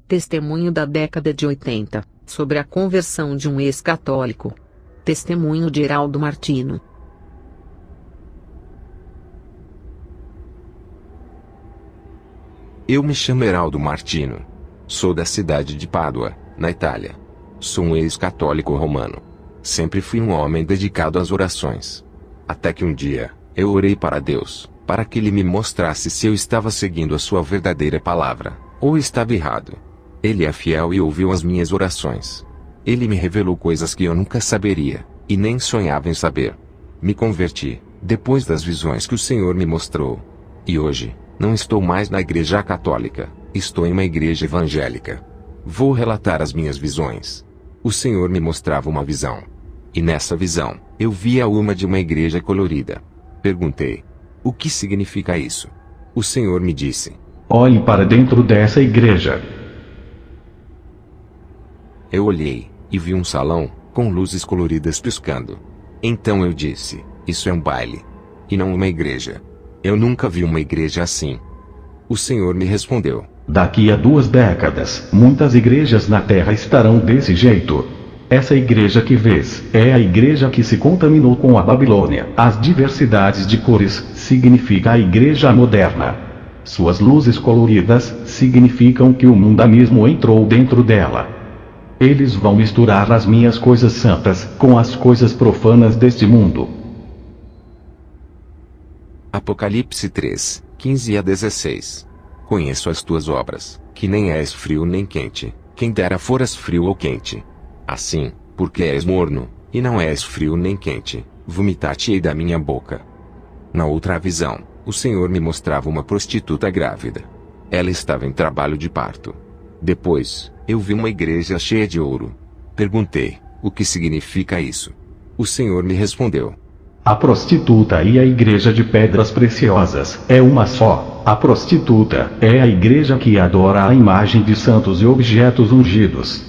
Testemunho da década de 80, sobre a conversão de um ex-católico. Testemunho de Heraldo Martino. Eu me chamo Heraldo Martino. Sou da cidade de Pádua, na Itália. Sou um ex-católico romano. Sempre fui um homem dedicado às orações. Até que um dia, eu orei para Deus, para que Ele me mostrasse se eu estava seguindo a sua verdadeira palavra, ou estava errado. Ele é fiel e ouviu as minhas orações. Ele me revelou coisas que eu nunca saberia, e nem sonhava em saber. Me converti, depois das visões que o Senhor me mostrou. E hoje, não estou mais na igreja católica, estou em uma igreja evangélica. Vou relatar as minhas visões. O Senhor me mostrava uma visão. E nessa visão, eu vi a alma de uma igreja colorida. Perguntei: o que significa isso? O Senhor me disse: olhe para dentro dessa igreja. Eu olhei, e vi um salão, com luzes coloridas piscando. Então eu disse: isso é um baile. E não uma igreja. Eu nunca vi uma igreja assim. O Senhor me respondeu: daqui a 2 décadas, muitas igrejas na Terra estarão desse jeito. Essa igreja que vês, é a igreja que se contaminou com a Babilônia. As diversidades de cores, significa a igreja moderna. Suas luzes coloridas, significam que o mundanismo entrou dentro dela. Eles vão misturar as minhas coisas santas, com as coisas profanas deste mundo. Apocalipse 3, 15 a 16. Conheço as tuas obras, que nem és frio nem quente, quem dera foras frio ou quente. Assim, porque és morno, e não és frio nem quente, vomitar-te-ei da minha boca. Na outra visão, o Senhor me mostrava uma prostituta grávida. Ela estava em trabalho de parto. Depois, eu vi uma igreja cheia de ouro. Perguntei: o que significa isso? O Senhor me respondeu: a prostituta e a igreja de pedras preciosas é uma só. A prostituta é a igreja que adora a imagem de santos e objetos ungidos.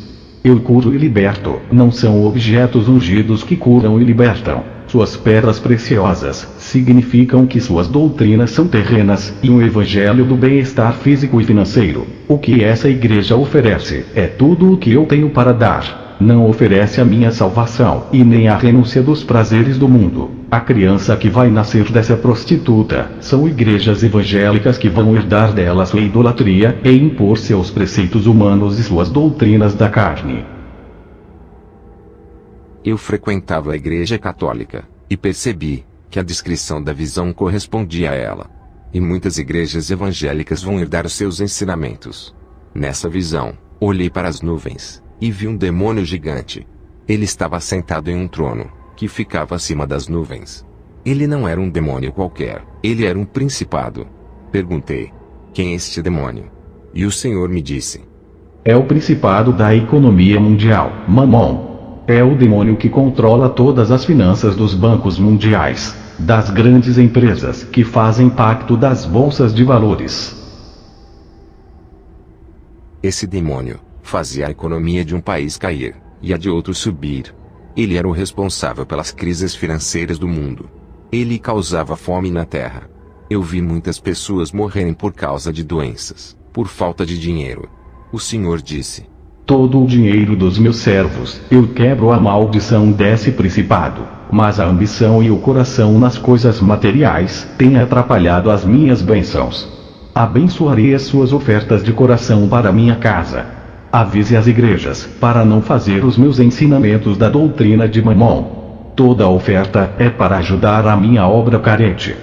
Eu curo e liberto, não são objetos ungidos que curam e libertam. Suas pedras preciosas significam que suas doutrinas são terrenas e um evangelho do bem-estar físico e financeiro. O que essa igreja oferece é tudo o que eu tenho para dar. Não oferece a minha salvação e nem a renúncia dos prazeres do mundo. A criança que vai nascer dessa prostituta são igrejas evangélicas que vão herdar dela sua idolatria e impor seus preceitos humanos e suas doutrinas da carne. Eu frequentava a igreja católica, e percebi que a descrição da visão correspondia a ela. E muitas igrejas evangélicas vão herdar os seus ensinamentos. Nessa visão, olhei para as nuvens, e vi um demônio gigante. Ele estava sentado em um trono, que ficava acima das nuvens. Ele não era um demônio qualquer, ele era um principado. Perguntei: quem é este demônio? E o Senhor me disse: é o principado da economia mundial, Mamon. É o demônio que controla todas as finanças dos bancos mundiais, das grandes empresas que fazem pacto das bolsas de valores. Esse demônio fazia a economia de um país cair, e a de outro subir. Ele era o responsável pelas crises financeiras do mundo. Ele causava fome na terra. Eu vi muitas pessoas morrerem por causa de doenças, por falta de dinheiro. O Senhor disse: todo o dinheiro dos meus servos, eu quebro a maldição desse principado, mas a ambição e o coração nas coisas materiais têm atrapalhado as minhas bênçãos. Abençoarei as suas ofertas de coração para minha casa. Avise as igrejas, para não fazer os meus ensinamentos da doutrina de Mamon. Toda a oferta é para ajudar a minha obra carente.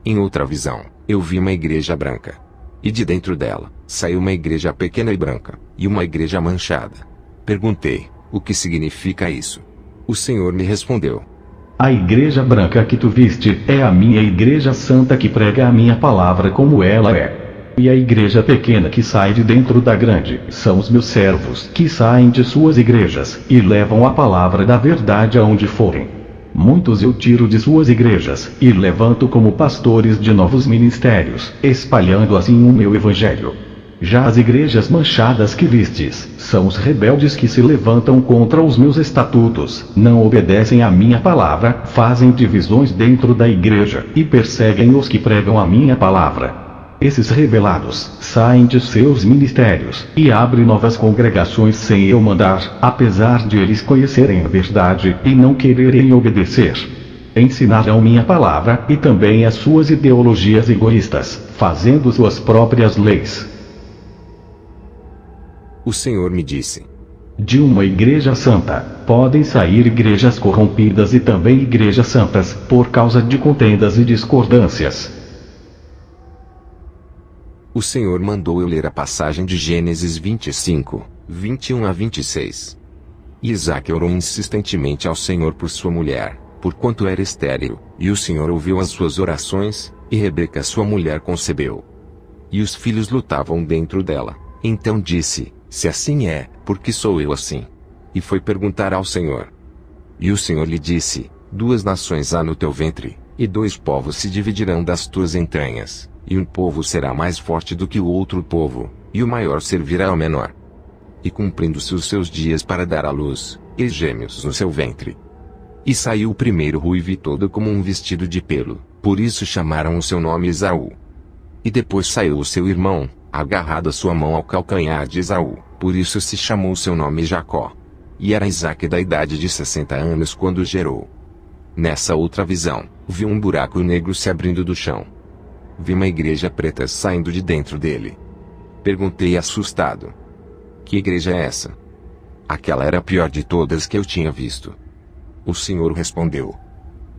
Em outra visão, eu vi uma igreja branca. E de dentro dela, saiu uma igreja pequena e branca, e uma igreja manchada. Perguntei: o que significa isso? O Senhor me respondeu: a igreja branca que tu viste é a minha igreja santa que prega a minha palavra como ela é. E a igreja pequena que sai de dentro da grande são os meus servos que saem de suas igrejas e levam a palavra da verdade aonde forem. Muitos eu tiro de suas igrejas e levanto como pastores de novos ministérios, espalhando assim o meu evangelho. Já as igrejas manchadas que vistes, são os rebeldes que se levantam contra os meus estatutos, não obedecem à minha palavra, fazem divisões dentro da igreja e perseguem os que pregam a minha palavra. Esses rebelados saem de seus ministérios e abrem novas congregações sem eu mandar, apesar de eles conhecerem a verdade e não quererem obedecer. Ensinarão minha palavra e também as suas ideologias egoístas, fazendo suas próprias leis. O Senhor me disse: de uma igreja santa, podem sair igrejas corrompidas e também igrejas santas, por causa de contendas e discordâncias. O Senhor mandou eu ler a passagem de Gênesis 25, 21 a 26. E Isaque orou insistentemente ao Senhor por sua mulher, porquanto era estéril, e o Senhor ouviu as suas orações, e Rebeca sua mulher concebeu. E os filhos lutavam dentro dela. Então disse: se assim é, por que sou eu assim? E foi perguntar ao Senhor. E o Senhor lhe disse: 2 nações há no teu ventre, e 2 povos se dividirão das tuas entranhas, e um povo será mais forte do que o outro povo, e o maior servirá ao menor. E cumprindo-se os seus dias para dar à luz, e gêmeos no seu ventre. E saiu o primeiro ruivo e todo como um vestido de pelo, por isso chamaram o seu nome Esaú. E depois saiu o seu irmão, agarrado a sua mão ao calcanhar de Esaú, por isso se chamou o seu nome Jacó. E era Isaque da idade de 60 anos quando gerou. Nessa outra visão, vi um buraco negro se abrindo do chão. Vi uma igreja preta saindo de dentro dele. Perguntei assustado: que igreja é essa? Aquela era a pior de todas que eu tinha visto. O Senhor respondeu: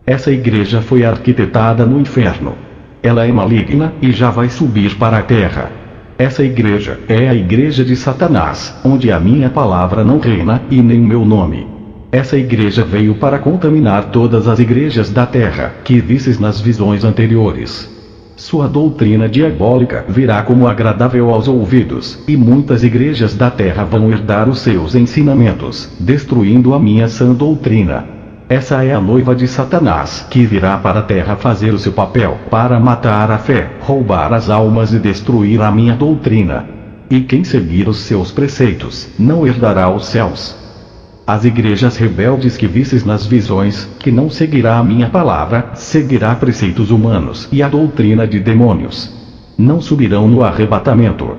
essa igreja foi arquitetada no inferno. Ela é maligna e já vai subir para a terra. Essa igreja é a igreja de Satanás, onde a minha palavra não reina e nem o meu nome. Essa igreja veio para contaminar todas as igrejas da terra, que vistes nas visões anteriores. Sua doutrina diabólica virá como agradável aos ouvidos, e muitas igrejas da terra vão herdar os seus ensinamentos, destruindo a minha sã doutrina. Essa é a noiva de Satanás, que virá para a terra fazer o seu papel, para matar a fé, roubar as almas e destruir a minha doutrina. E quem seguir os seus preceitos, não herdará os céus. As igrejas rebeldes que vistes nas visões, que não seguirá a minha palavra, seguirá preceitos humanos e a doutrina de demônios. Não subirão no arrebatamento.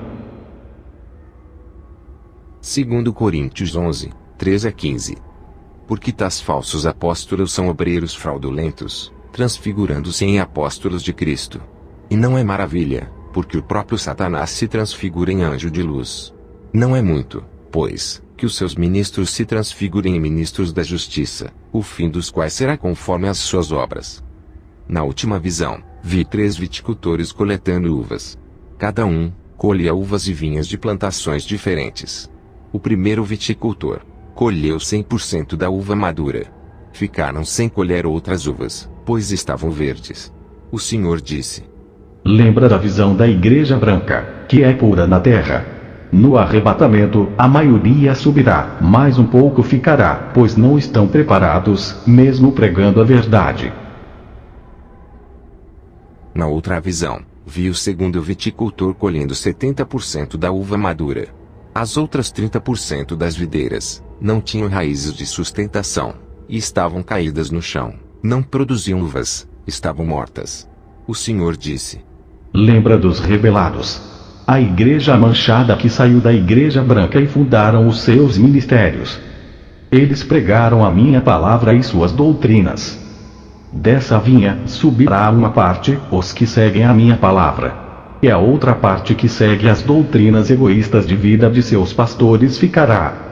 2 Coríntios 11, 13 a 15. Porque tais falsos apóstolos são obreiros fraudulentos, transfigurando-se em apóstolos de Cristo. E não é maravilha, porque o próprio Satanás se transfigura em anjo de luz. Não é muito, pois, que os seus ministros se transfigurem em ministros da justiça, o fim dos quais será conforme as suas obras. Na última visão, vi 3 viticultores coletando uvas. Cada um colhia uvas e vinhas de plantações diferentes. O primeiro viticultor colheu 100% da uva madura. Ficaram sem colher outras uvas, pois estavam verdes. O Senhor disse: lembra da visão da igreja branca, que é pura na terra. No arrebatamento, a maioria subirá, mas um pouco ficará, pois não estão preparados, mesmo pregando a verdade. Na outra visão, vi o segundo viticultor colhendo 70% da uva madura. As outras 30% das videiras não tinham raízes de sustentação, e estavam caídas no chão, não produziam uvas, estavam mortas. O Senhor disse: lembra dos rebelados. A igreja manchada que saiu da igreja branca e fundaram os seus ministérios. Eles pregaram a minha palavra e suas doutrinas. Dessa vinha subirá uma parte, os que seguem a minha palavra. E a outra parte que segue as doutrinas egoístas de vida de seus pastores ficará.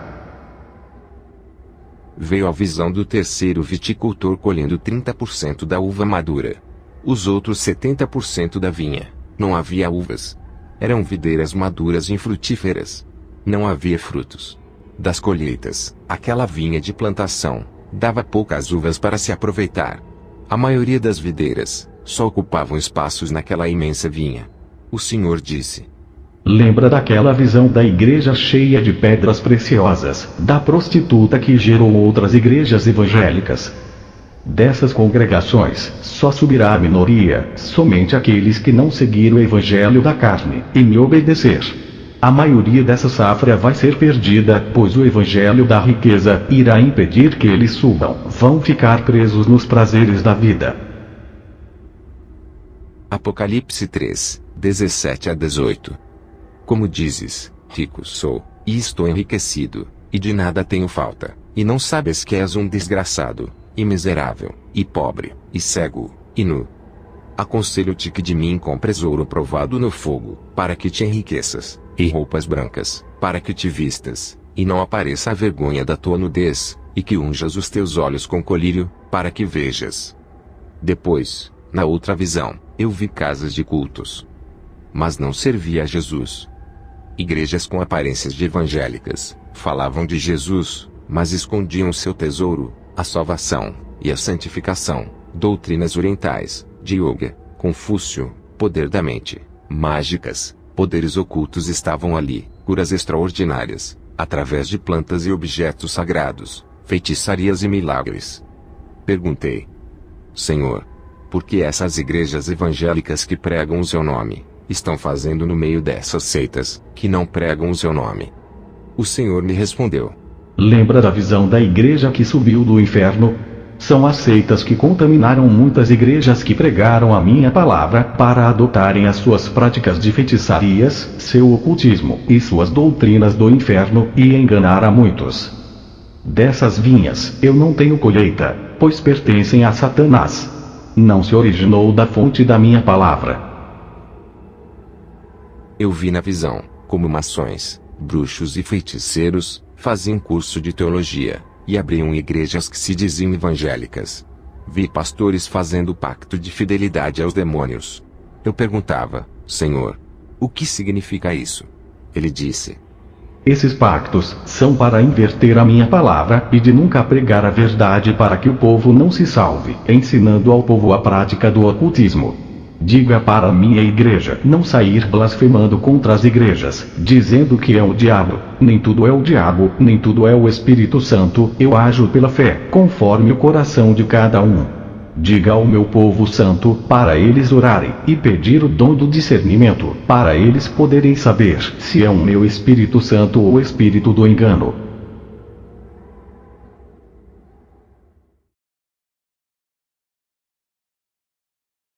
Veio a visão do terceiro viticultor colhendo 30% da uva madura. Os outros 70% da vinha, não havia uvas. Eram videiras maduras e infrutíferas. Não havia frutos. Das colheitas, aquela vinha de plantação dava poucas uvas para se aproveitar. A maioria das videiras só ocupavam espaços naquela imensa vinha. O Senhor disse: lembra daquela visão da igreja cheia de pedras preciosas, da prostituta que gerou outras igrejas evangélicas. Dessas congregações, só subirá a minoria, somente aqueles que não seguiram o evangelho da carne, e me obedecer. A maioria dessa safra vai ser perdida, pois o evangelho da riqueza irá impedir que eles subam, vão ficar presos nos prazeres da vida. Apocalipse 3, 17 a 18. Como dizes, rico sou, e estou enriquecido, e de nada tenho falta, e não sabes que és um desgraçado, e miserável, e pobre, e cego, e nu. Aconselho-te que de mim compres ouro provado no fogo, para que te enriqueças, e roupas brancas, para que te vistas, e não apareça a vergonha da tua nudez, e que unjas os teus olhos com colírio, para que vejas. Depois, na outra visão, eu vi casas de cultos. Mas não servia a Jesus. Igrejas com aparências de evangélicas, falavam de Jesus, mas escondiam seu tesouro, a salvação, e a santificação, doutrinas orientais, de Yoga, Confúcio, poder da mente, mágicas, poderes ocultos estavam ali, curas extraordinárias, através de plantas e objetos sagrados, feitiçarias e milagres. Perguntei: Senhor, por que essas igrejas evangélicas que pregam o seu nome, estão fazendo no meio dessas seitas, que não pregam o seu nome? O Senhor me respondeu: Lembra da visão da igreja que subiu do inferno? São as seitas que contaminaram muitas igrejas que pregaram a minha palavra para adotarem as suas práticas de feitiçarias, seu ocultismo e suas doutrinas do inferno e enganar a muitos. Dessas vinhas eu não tenho colheita, pois pertencem a Satanás. Não se originou da fonte da minha palavra. Eu vi na visão, como maçons, bruxos e feiticeiros, faziam curso de teologia, e abriam igrejas que se diziam evangélicas. Vi pastores fazendo pacto de fidelidade aos demônios. Eu perguntava: Senhor, o que significa isso? Ele disse: Esses pactos são para inverter a minha palavra e de nunca pregar a verdade para que o povo não se salve, ensinando ao povo a prática do ocultismo. Diga para a minha igreja não sair blasfemando contra as igrejas, dizendo que é o diabo. Nem tudo é o diabo, nem tudo é o Espírito Santo. Eu ajo pela fé, conforme o coração de cada um. Diga ao meu povo santo, para eles orarem, e pedir o dom do discernimento, para eles poderem saber se é o meu Espírito Santo ou o espírito do engano.